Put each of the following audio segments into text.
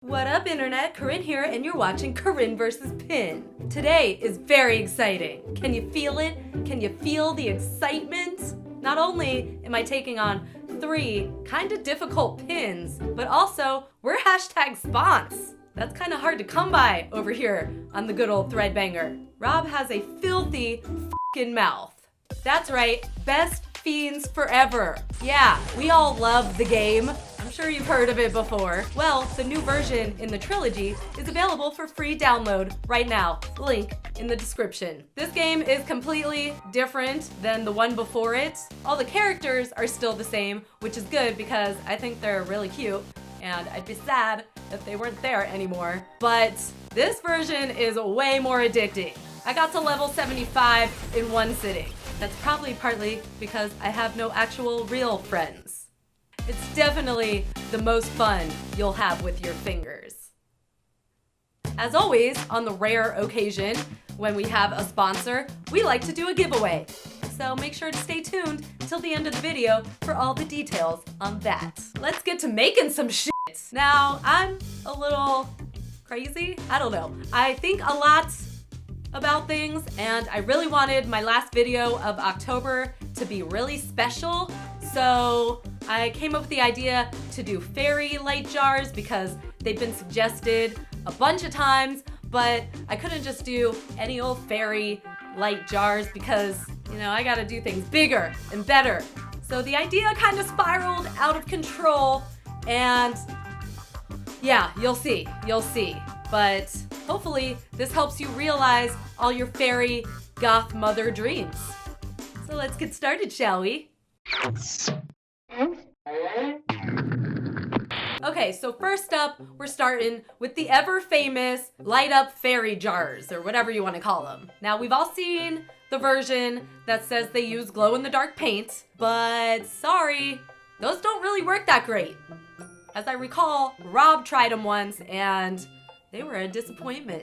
What up, Internet? Corinne here, and you're watching Corinne vs. Pin. Today is very exciting. Can you feel it? Can you feel the excitement? Not only am I taking on 3 kinda difficult pins, but also we're hashtag spons. That's kinda hard to come by over here on the good old Threadbanger. Rob has a filthy f***ing mouth. That's right, best fiends forever. Yeah, we all love the game. I'm sure you've heard of it before. Well, the new version in the trilogy is available for free download right now. Link in the description. This game is completely different than the one before it. All the characters are still the same, which is good because I think they're really cute, and I'd be sad if they weren't there anymore. But this version is way more addicting. I got to level 75 in one sitting. That's probably partly because I have no actual real friends. It's definitely the most fun you'll have with your fingers. As always, on the rare occasion when we have a sponsor, we like to do a giveaway. So make sure to stay tuned till the end of the video for all the details on that. Let's get to making some shit. Now, I'm a little crazy. I don't know. I think a lot about things, and I really wanted my last video of October to be really special. So I came up with the idea to do fairy light jars because they've been suggested a bunch of times, but I couldn't just do any old fairy light jars because, you know, I gotta do things bigger and better. So the idea kind of spiraled out of control, and yeah, you'll see. But hopefully this helps you realize all your fairy goth mother dreams. So let's get started, shall we? Okay, so first up, we're starting with the ever famous light up fairy jars, or whatever you want to call them. Now, we've all seen the version that says they use glow in the dark paint, but sorry, those don't really work that great. As I recall, Rob tried them once and they were a disappointment.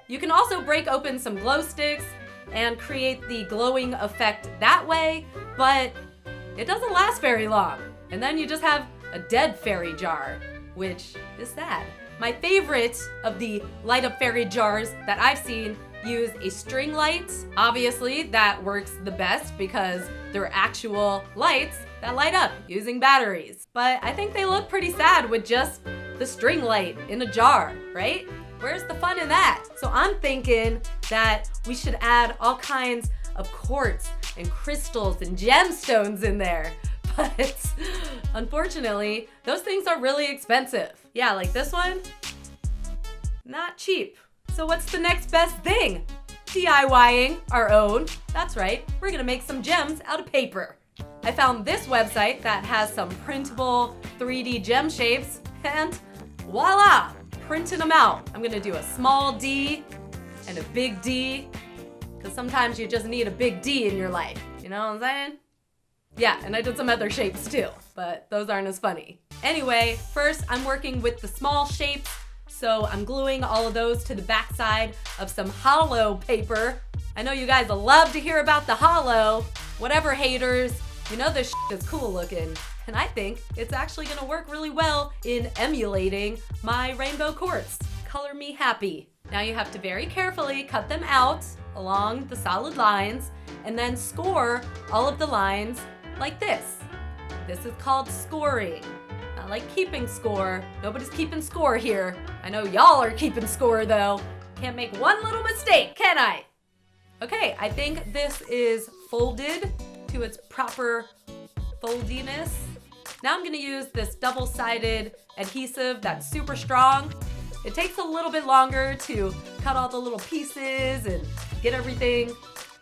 You can also break open some glow sticks and create the glowing effect that way, but it doesn't last very long. And then you just have a dead fairy jar, which is sad. My favorite of the light up fairy jars that I've seen use a string light. Obviously, that works the best because they're actual lights that light up using batteries. But I think they look pretty sad with just the string light in a jar, right? Where's the fun in that? So I'm thinking that we should add all kinds of quartz and crystals and gemstones in there. But unfortunately, those things are really expensive. Yeah, like this one, not cheap. So what's the next best thing? DIYing our own. That's right, we're gonna make some gems out of paper. I found this website that has some printable 3D gem shapes, and voila, printing them out. I'm gonna do a small D and a big D, because sometimes you just need a big D in your life, you know what I'm saying? Yeah, and I did some other shapes too, but those aren't as funny. Anyway, first I'm working with the small shapes, so I'm gluing all of those to the backside of some hollow paper. I know you guys love to hear about the hollow. Whatever, haters, you know this is cool looking. And I think it's actually gonna work really well in emulating my rainbow quartz. Color me happy. Now you have to very carefully cut them out along the solid lines and then score all of the lines like this. This is called scoring. Not like keeping score. Nobody's keeping score here. I know y'all are keeping score though. Can't make one little mistake, can I? Okay, I think this is folded to its proper foldiness. Now I'm gonna use this double-sided adhesive that's super strong. It takes a little bit longer to cut all the little pieces and get everything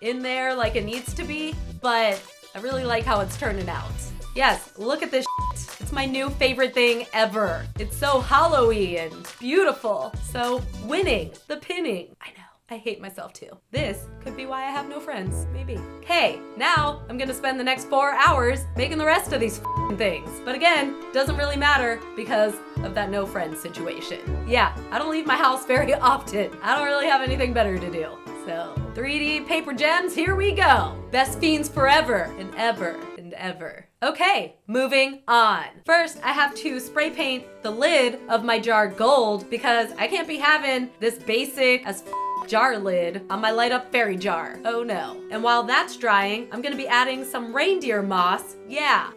in there like it needs to be, but I really like how it's turning out. Yes, look at this shit. It's my new favorite thing ever. It's so hollowy and beautiful. So winning, the pinning. I know. I hate myself too. This could be why I have no friends, maybe. Okay, now I'm gonna spend the next 4 hours making the rest of these things. But again, doesn't really matter because of that no friends situation. Yeah, I don't leave my house very often. I don't really have anything better to do. So 3D paper gems, here we go. Best fiends forever and ever and ever. Okay, moving on. First, I have to spray paint the lid of my jar gold because I can't be having this basic as jar lid on my light up fairy jar. Oh no. And while that's drying, I'm gonna be adding some reindeer moss. Yeah,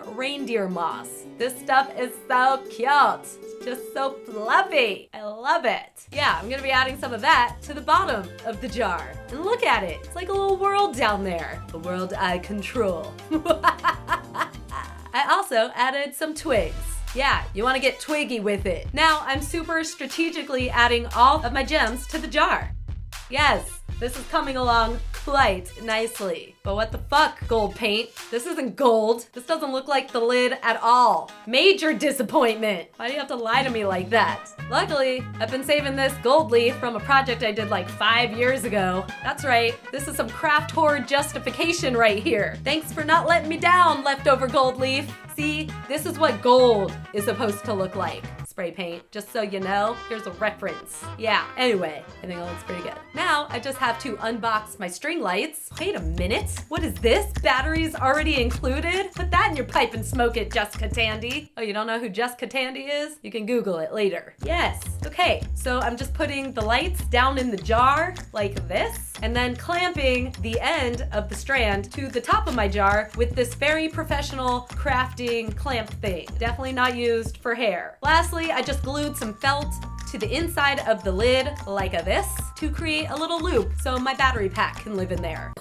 reindeer moss. This stuff is so cute. It's just so fluffy. I love it. Yeah, I'm gonna be adding some of that to the bottom of the jar. And look at it. It's like a little world down there. The world I control. I also added some twigs. Yeah, you want to get twiggy with it. Now I'm super strategically adding all of my gems to the jar. Yes, this is coming along quite nicely. But what the fuck, gold paint? This isn't gold. This doesn't look like the lid at all. Major disappointment. Why do you have to lie to me like that? Luckily, I've been saving this gold leaf from a project I did like 5 years ago. That's right, this is some craft hoard justification right here. Thanks for not letting me down, leftover gold leaf. See, this is what gold is supposed to look like. Spray paint, just so you know. Here's a reference. Yeah, anyway, I think it looks pretty good. Now, I just have to unbox my string lights. Wait a minute, what is this? Batteries already included? Put that in your pipe and smoke it, Jessica Tandy. Oh, you don't know who Jessica Tandy is? You can Google it later. Yes, okay, so I'm just putting the lights down in the jar like this, and then clamping the end of the strand to the top of my jar with this very professional crafting clamp thing. Definitely not used for hair. Lastly, I just glued some felt to the inside of the lid like this to create a little loop so my battery pack can live in there.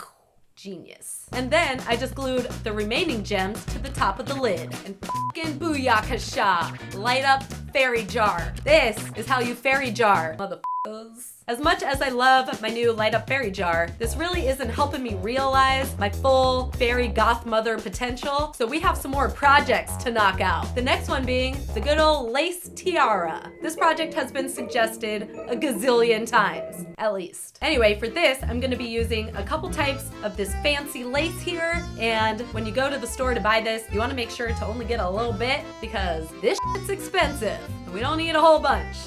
Genius. And then I just glued the remaining gems to the top of the lid. And fucking booyakasha! Light up fairy jar. This is how you fairy jar, motherfuckers. As much as I love my new light up fairy jar, this really isn't helping me realize my full fairy goth mother potential, so we have some more projects to knock out. The next one being the good old lace tiara. This project has been suggested a gazillion times, at least. Anyway, for this, I'm gonna be using a couple types of this fancy lace here, and when you go to the store to buy this, you wanna make sure to only get a little bit because this shit's expensive, and we don't need a whole bunch,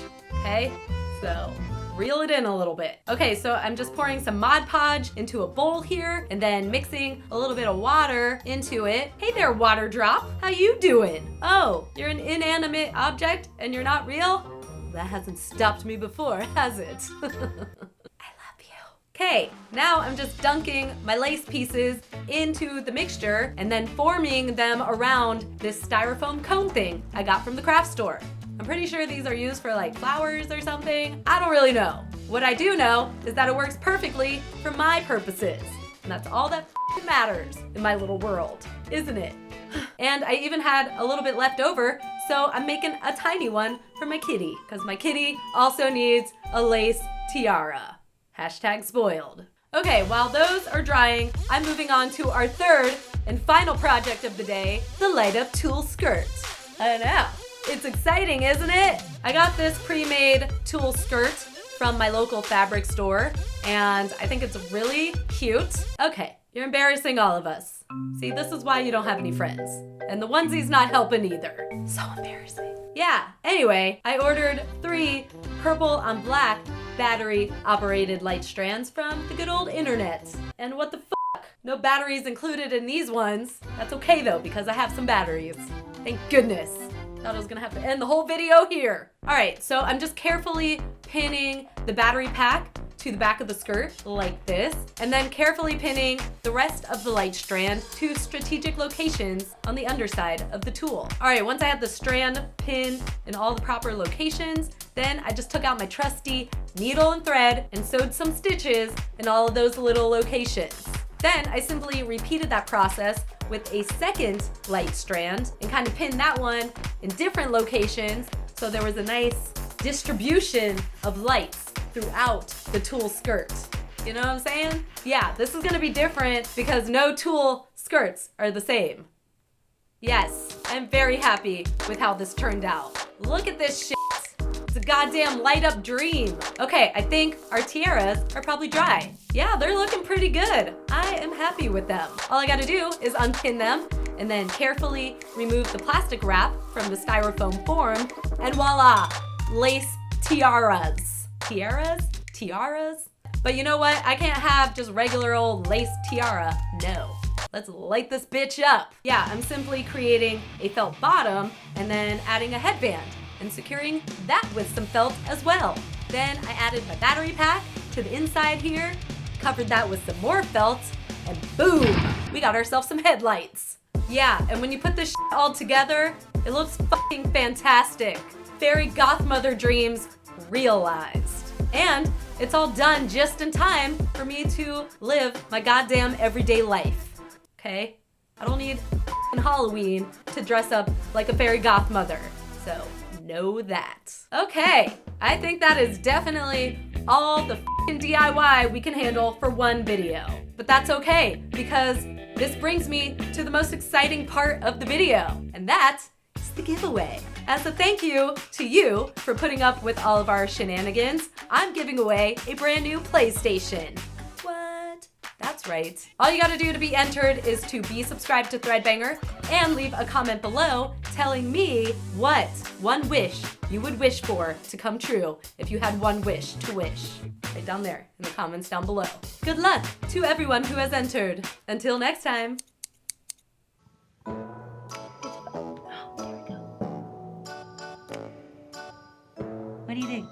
okay? So, reel it in a little bit. Okay, so I'm just pouring some Mod Podge into a bowl here and then mixing a little bit of water into it. Hey there, water drop. How you doing? Oh, you're an inanimate object and you're not real? That hasn't stopped me before, has it? I love you. Okay, now I'm just dunking my lace pieces into the mixture and then forming them around this styrofoam cone thing I got from the craft store. I'm pretty sure these are used for like flowers or something. I don't really know. What I do know is that it works perfectly for my purposes. And that's all that matters in my little world, isn't it? And I even had a little bit left over, so I'm making a tiny one for my kitty, because my kitty also needs a lace tiara. Hashtag spoiled. Okay, while those are drying, I'm moving on to our third and final project of the day, the light up tulle skirt. I know. It's exciting, isn't it? I got this pre-made tulle skirt from my local fabric store, and I think it's really cute. Okay, you're embarrassing all of us. See, this is why you don't have any friends. And the onesie's not helping either. So embarrassing. Yeah, anyway, I ordered 3 purple on black battery-operated light strands from the good old internet. And what the fuck? No batteries included in these ones. That's okay though, because I have some batteries. Thank goodness. Thought I was gonna have to end the whole video here. All right, so I'm just carefully pinning the battery pack to the back of the skirt like this, and then carefully pinning the rest of the light strand to strategic locations on the underside of the tulle. All right, once I had the strand pinned in all the proper locations, then I just took out my trusty needle and thread and sewed some stitches in all of those little locations. Then I simply repeated that process with a second light strand and kind of pinned that one in different locations so there was a nice distribution of lights throughout the tulle skirt. You know what I'm saying? Yeah, this is gonna be different because no tulle skirts are the same. Yes, I'm very happy with how this turned out. Look at this shit. It's a goddamn light up dream. Okay, I think our tiaras are probably dry. Yeah, they're looking pretty good. I am happy with them. All I gotta do is unpin them and then carefully remove the plastic wrap from the styrofoam form, and voila, lace tiaras. Tiaras? Tiaras? But you know what? I can't have just regular old lace tiara. No. Let's light this bitch up. Yeah, I'm simply creating a felt bottom and then adding a headband and securing that with some felt as well. Then I added my battery pack to the inside here, covered that with some more felt, and boom, we got ourselves some headlights. Yeah, and when you put this shit all together, it looks fucking fantastic. Fairy goth mother dreams realized. And it's all done just in time for me to live my goddamn everyday life. Okay? I don't need Halloween to dress up like a fairy goth mother. So know that. Okay, I think that is definitely all the DIY we can handle for one video. But that's okay, because this brings me to the most exciting part of the video, and that is the giveaway. As a thank you to you for putting up with all of our shenanigans, I'm giving away a brand new PlayStation. What? That's right. All you gotta do to be entered is to be subscribed to Threadbanger and leave a comment below telling me what one wish you would wish for to come true if you had one wish to wish. Right down there in the comments down below. Good luck to everyone who has entered. Until next time. What do you think?